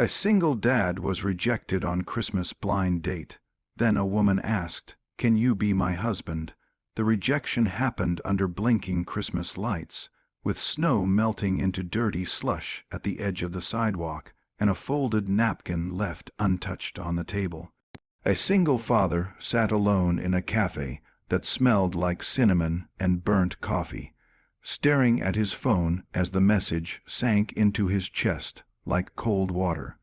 A single dad was rejected on Christmas blind date. Then a woman asked, "Can you be my husband?" The rejection happened under blinking Christmas lights, with snow melting into dirty slush at the edge of the sidewalk and a folded napkin left untouched on the table. A single father sat alone in a cafe that smelled like cinnamon and burnt coffee, staring at his phone as the message sank into his chest like cold water.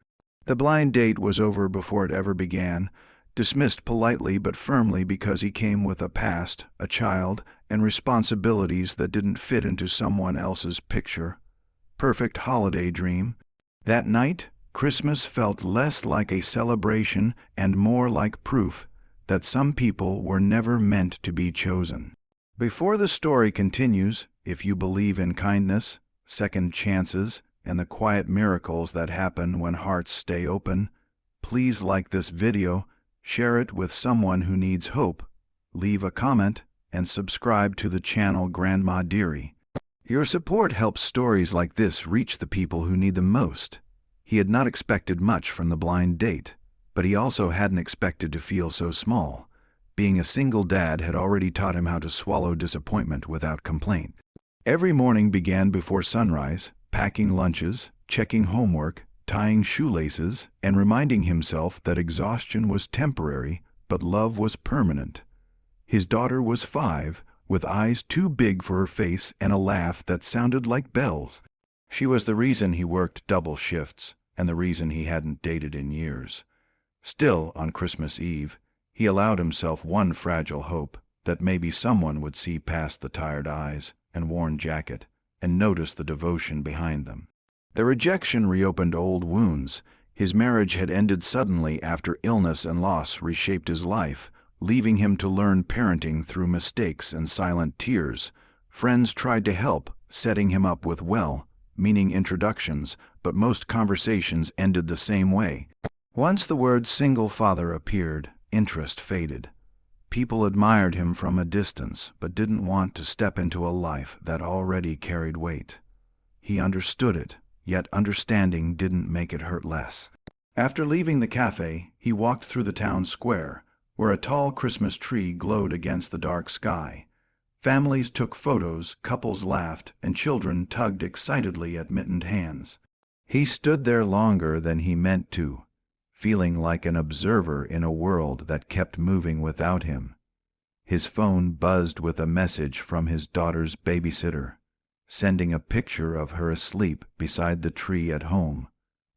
The blind date was over before it ever began, dismissed politely but firmly because he came with a past, a child, and responsibilities that didn't fit into someone else's picture. Perfect holiday dream. That night, Christmas felt less like a celebration and more like proof that some people were never meant to be chosen. Before the story continues, if you believe in kindness, second chances, and the quiet miracles that happen when hearts stay open, please like this video, share it with someone who needs hope, leave a comment, and subscribe to the channel Grandma Dearie. Your support helps stories like this reach the people who need them most. He had not expected much from the blind date, but he also hadn't expected to feel so small. Being a single dad had already taught him how to swallow disappointment without complaint. Every morning began before sunrise, packing lunches, checking homework, tying shoelaces, and reminding himself that exhaustion was temporary, but love was permanent. His daughter was 5, with eyes too big for her face and a laugh that sounded like bells. She was the reason he worked double shifts, and the reason he hadn't dated in years. Still, on Christmas Eve, he allowed himself one fragile hope that maybe someone would see past the tired eyes and worn jacket and notice the devotion behind them. The rejection reopened old wounds. His marriage had ended suddenly after illness and loss reshaped his life, leaving him to learn parenting through mistakes and silent tears. Friends tried to help, setting him up with well-meaning introductions, but most conversations ended the same way. Once the word single father appeared, interest faded. People admired him from a distance, but didn't want to step into a life that already carried weight. He understood it, yet understanding didn't make it hurt less. After leaving the cafe, he walked through the town square, where a tall Christmas tree glowed against the dark sky. Families took photos, couples laughed, and children tugged excitedly at mittened hands. He stood there longer than he meant to, feeling like an observer in a world that kept moving without him. His phone buzzed with a message from his daughter's babysitter, sending a picture of her asleep beside the tree at home,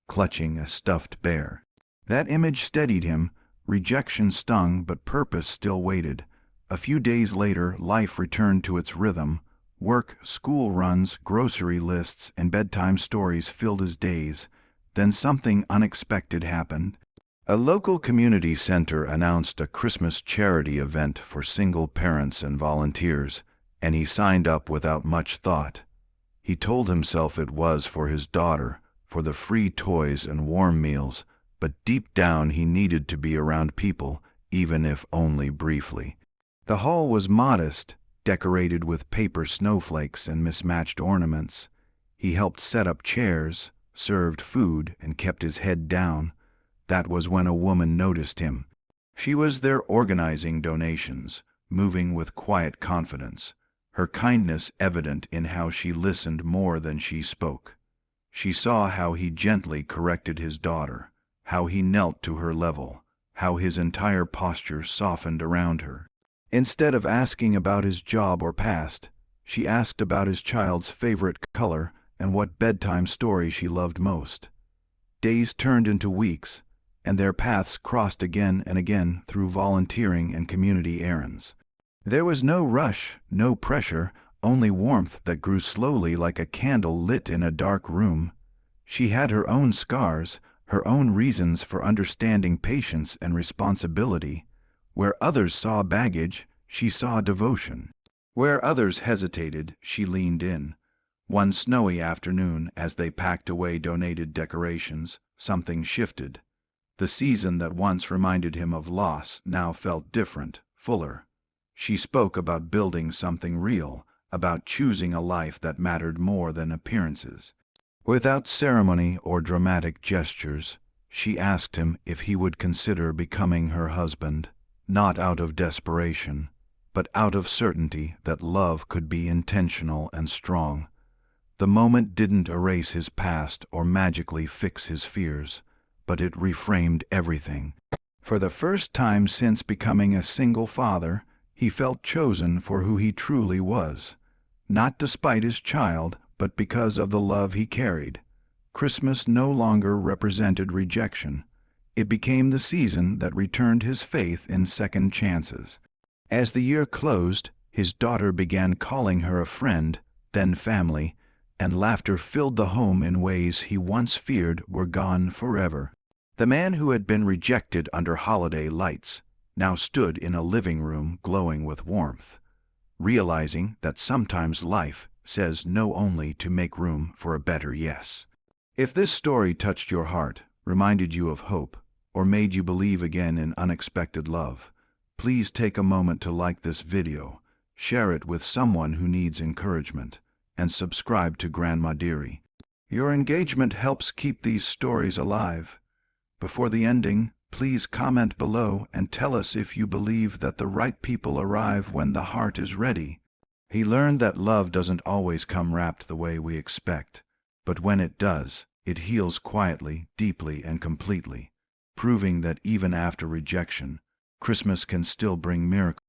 clutching a stuffed bear. That image steadied him. Rejection stung, but purpose still waited. A few days later, life returned to its rhythm. Work, school runs, grocery lists, and bedtime stories filled his days. Then something unexpected happened. A local community center announced a Christmas charity event for single parents and volunteers, and he signed up without much thought. He told himself it was for his daughter, for the free toys and warm meals, but deep down he needed to be around people, even if only briefly. The hall was modest, decorated with paper snowflakes and mismatched ornaments. He helped set up chairs, served food, and kept his head down. That was when a woman noticed him. She was there organizing donations, moving with quiet confidence, her kindness evident in how she listened more than she spoke. She saw how he gently corrected his daughter, how he knelt to her level, how his entire posture softened around her. Instead of asking about his job or past, she asked about his child's favorite color and what bedtime story she loved most. Days turned into weeks, and their paths crossed again and again through volunteering and community errands. There was no rush, no pressure, only warmth that grew slowly like a candle lit in a dark room. She had her own scars, her own reasons for understanding patience and responsibility. Where others saw baggage, she saw devotion. Where others hesitated, she leaned in. One snowy afternoon, as they packed away donated decorations, something shifted. The season that once reminded him of loss now felt different, fuller. She spoke about building something real, about choosing a life that mattered more than appearances. Without ceremony or dramatic gestures, she asked him if he would consider becoming her husband, not out of desperation, but out of certainty that love could be intentional and strong. The moment didn't erase his past or magically fix his fears, but it reframed everything. For the first time since becoming a single father, he felt chosen for who he truly was, not despite his child, but because of the love he carried. Christmas no longer represented rejection. It became the season that returned his faith in second chances. As the year closed, his daughter began calling her a friend, then family, and laughter filled the home in ways he once feared were gone forever. The man who had been rejected under holiday lights now stood in a living room glowing with warmth, realizing that sometimes life says no only to make room for a better yes. If this story touched your heart, reminded you of hope, or made you believe again in unexpected love, please take a moment to like this video, share it with someone who needs encouragement, and subscribe to Grandma Dearie. Your engagement helps keep these stories alive. Before the ending, please comment below and tell us if you believe that the right people arrive when the heart is ready. He learned that love doesn't always come wrapped the way we expect, but when it does, it heals quietly, deeply, and completely, proving that even after rejection, Christmas can still bring miracles.